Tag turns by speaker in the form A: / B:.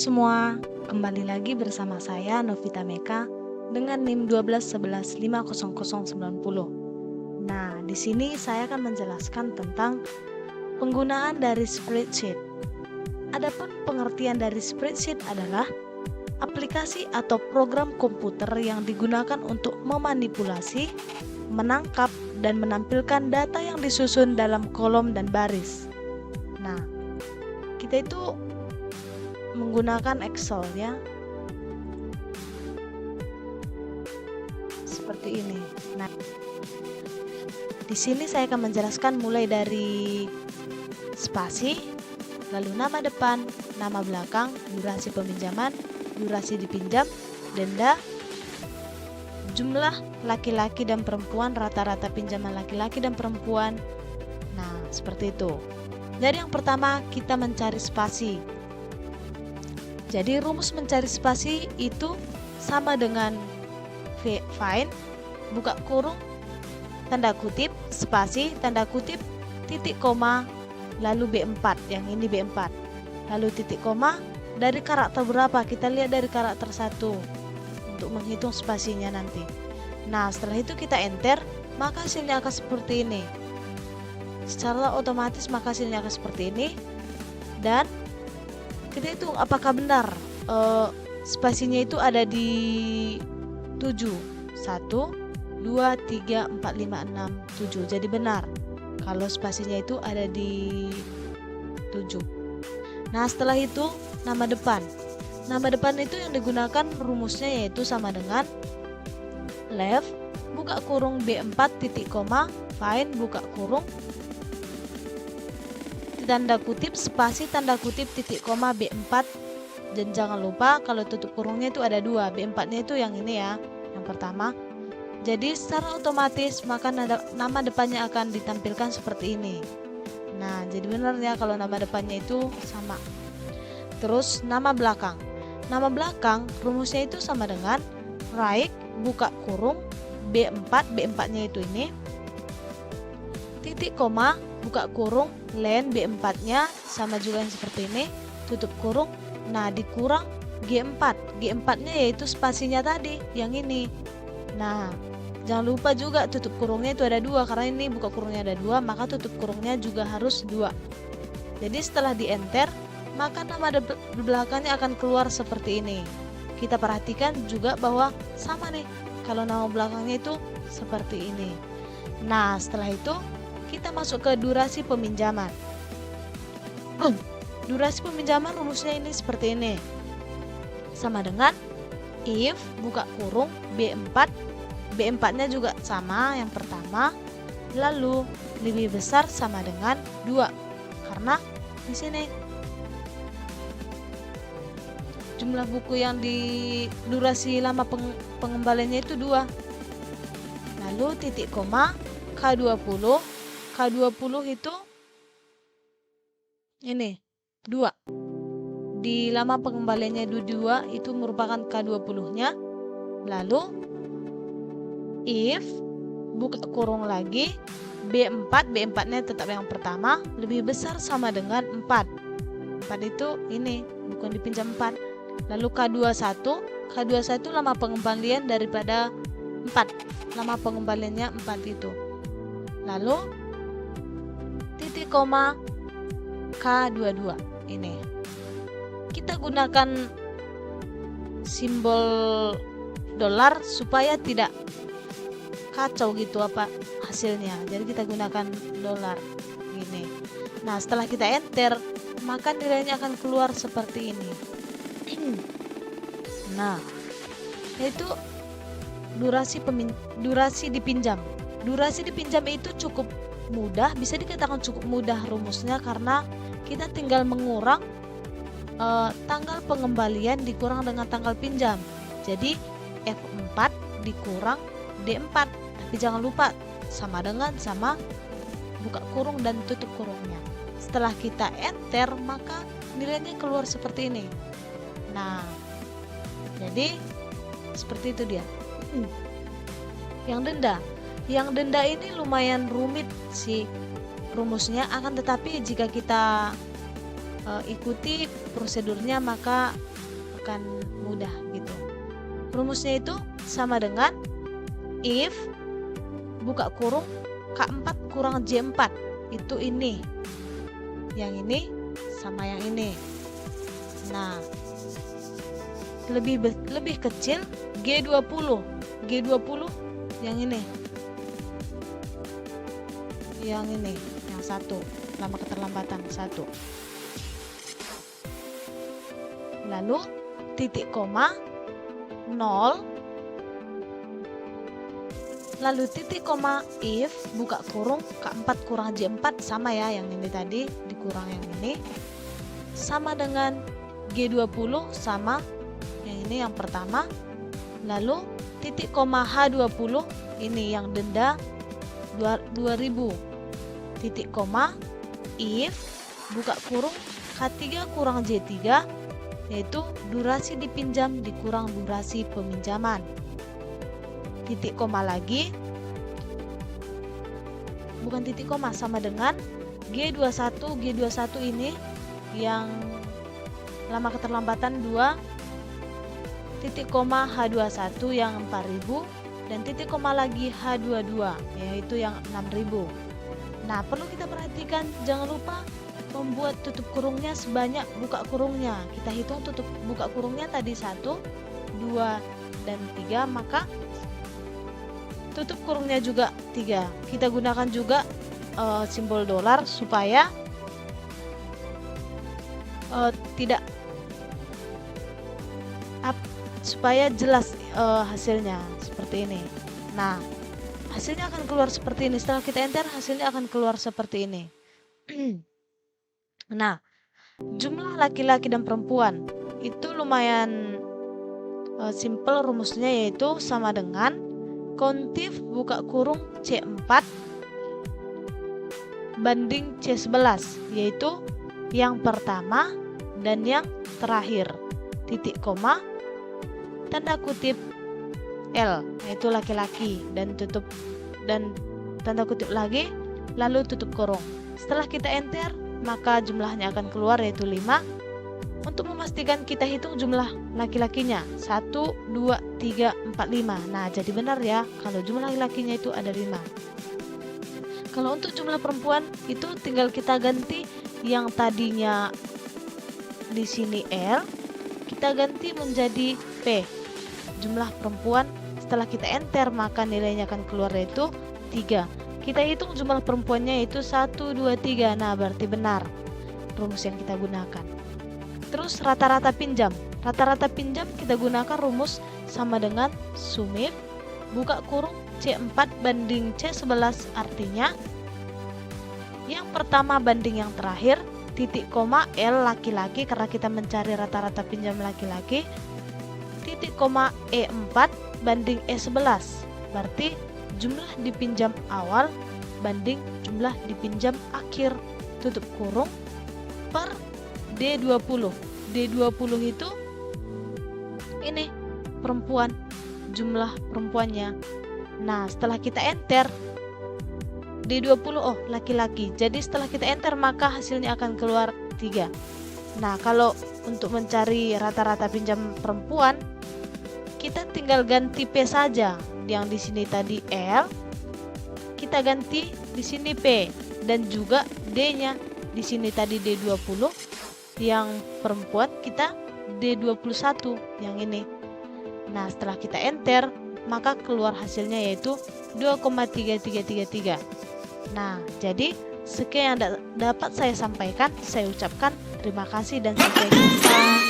A: semua, kembali lagi bersama saya Novita Meka dengan NIM 121150090. Nah, di sini saya akan menjelaskan tentang penggunaan dari spreadsheet. Adapun pengertian dari spreadsheet adalah aplikasi atau program komputer yang digunakan untuk memanipulasi, menangkap, dan menampilkan data yang disusun dalam kolom dan baris. Nah, kita itu menggunakan Excel ya, seperti ini. Nah, di sini saya akan menjelaskan mulai dari spasi, lalu nama depan, nama belakang, durasi peminjaman, durasi dipinjam, denda, jumlah laki-laki dan perempuan, rata-rata pinjaman laki-laki dan perempuan. Nah, seperti itu. Jadi yang pertama kita mencari spasi. Jadi rumus mencari spasi itu sama dengan find, buka kurung, tanda kutip, spasi, tanda kutip, titik koma, lalu B4, yang ini B4. Lalu titik koma, dari karakter berapa? Kita lihat dari karakter 1 untuk menghitung spasinya nanti. Nah, setelah itu kita enter, maka hasilnya akan seperti ini. Secara otomatis maka hasilnya akan seperti ini. Dan kita hitung apakah benar spasinya itu ada di 7. 1, 2, 3, 4, 5, 6, 7. Jadi benar kalau spasinya itu ada di 7. Nah, setelah itu nama depan. Nama depan itu yang digunakan rumusnya yaitu sama dengan left, buka kurung B4 titik koma, find, buka kurung, tanda kutip, spasi, tanda kutip, titik koma, B4. Dan jangan lupa kalau tutup kurungnya itu ada 2, B4 nya itu yang ini ya, yang pertama. Jadi secara otomatis maka nama depannya akan ditampilkan seperti ini. Nah, jadi benar ya kalau nama depannya itu sama. Terus nama belakang. Nama belakang rumusnya itu sama dengan right, buka kurung, B4, B4 nya itu ini, titik koma, buka kurung, len, B4 nya sama juga yang seperti ini, tutup kurung. Nah, dikurang G4. G4 nya yaitu spasinya tadi, yang ini. Nah, jangan lupa juga tutup kurungnya itu ada 2, karena ini buka kurungnya ada 2, maka tutup kurungnya juga harus 2. Jadi setelah di enter, maka nama di belakangnya akan keluar seperti ini. Kita perhatikan juga bahwa sama nih, kalau nama belakangnya itu seperti ini. Nah, setelah itu kita masuk ke durasi peminjaman. Durasi peminjaman rumusnya ini seperti ini. Sama dengan if, buka kurung, B4. B4 nya juga sama yang pertama. Lalu lebih besar sama dengan 2. Karena di sini jumlah buku yang di durasi lama pengembaliannya itu 2. Lalu titik koma, K20. K20 itu ini 2. Di lama pengembaliannya 2 itu merupakan K20 nya. Lalu if, buka kurung lagi, B4, B4 nya tetap yang pertama, lebih besar sama dengan 4. 4 itu ini, bukan dipinjam 4. Lalu K21, K21 lama pengembalian daripada 4. Lama pengembaliannya 4 itu. Lalu titik koma, K22 ini. Kita gunakan simbol dolar supaya tidak kacau gitu apa hasilnya. Jadi kita gunakan dolar gini. Nah, setelah kita enter, maka nilainya akan keluar seperti ini. Nah, yaitu durasi dipinjam. Durasi dipinjam itu cukup mudah, bisa dikatakan cukup mudah rumusnya karena kita tinggal mengurang tanggal pengembalian dikurang dengan tanggal pinjam. Jadi F4 dikurang D4. Tapi jangan lupa sama dengan sama buka kurung dan tutup kurungnya. Setelah kita enter, maka nilainya keluar seperti ini. Nah, jadi seperti itu dia. Yang denda ini lumayan rumit sih rumusnya, akan tetapi jika kita ikuti prosedurnya maka bukan mudah gitu. Rumusnya itu sama dengan if buka kurung K4 kurang J4. Itu ini. Yang ini sama yang ini. Nah, lebih kecil G20. G20 yang ini. Yang ini, yang satu. Lama keterlambatan 1. Lalu titik koma 0. Lalu titik koma if buka kurung K4 kurang J4 sama ya yang ini tadi dikurang yang ini. Sama dengan G20 sama yang ini yang pertama. Lalu titik koma H20 ini yang denda 2000. Titik koma if buka kurung K3 kurang J3 yaitu durasi dipinjam dikurang durasi peminjaman. Titik koma lagi, bukan titik koma, sama dengan G21. G21 ini yang lama keterlambatan 2, titik koma H21 yang 4000 dan titik koma lagi H22 yaitu yang 6000. Nah, perlu kita perhatikan, jangan lupa membuat tutup kurungnya sebanyak buka kurungnya. Kita hitung tutup buka kurungnya tadi 1, 2, dan 3, maka tutup kurungnya juga 3. Kita gunakan juga simbol dolar supaya supaya jelas hasilnya seperti ini. Nah, hasilnya akan keluar seperti ini. Setelah kita enter, hasilnya akan keluar seperti ini. Nah, jumlah laki-laki dan perempuan itu lumayan simple rumusnya, yaitu sama dengan kontif buka kurung C4 banding C11, yaitu yang pertama dan yang terakhir. Titik koma tanda kutip L yaitu laki-laki dan tutup dan tanda kutip lagi lalu tutup kurung. Setelah kita enter, maka jumlahnya akan keluar yaitu 5. Untuk memastikan kita hitung jumlah laki-lakinya 1, 2, 3, 4, 5. Nah, jadi benar ya kalau jumlah laki-lakinya itu ada 5. Kalau untuk jumlah perempuan itu tinggal kita ganti yang tadinya di sini L, kita ganti menjadi P. Jumlah perempuan setelah kita enter maka nilainya akan keluar yaitu 3. Kita hitung jumlah perempuannya itu 1, 2, 3. Nah, berarti benar rumus yang kita gunakan. Terus rata-rata pinjam. Rata-rata pinjam kita gunakan rumus sama dengan sumif buka kurung C4 banding C11, artinya yang pertama banding yang terakhir, titik koma L laki-laki karena kita mencari rata-rata pinjam laki-laki, titik koma E4 banding E11, berarti jumlah dipinjam awal banding jumlah dipinjam akhir, tutup kurung per D20. D20 itu ini perempuan, jumlah perempuannya. Nah, setelah kita enter D20 laki-laki. Jadi setelah kita enter maka hasilnya akan keluar 3. Nah, kalau untuk mencari rata-rata pinjam perempuan, kita tinggal ganti P saja. Yang di sini tadi L, kita ganti di sini P, dan juga D-nya di sini tadi D20. Yang perempuan kita D21 yang ini. Nah, setelah kita enter maka keluar hasilnya yaitu 2,3333. Nah, jadi sekian yang dapat saya sampaikan. Saya ucapkan terima kasih dan sampai jumpa.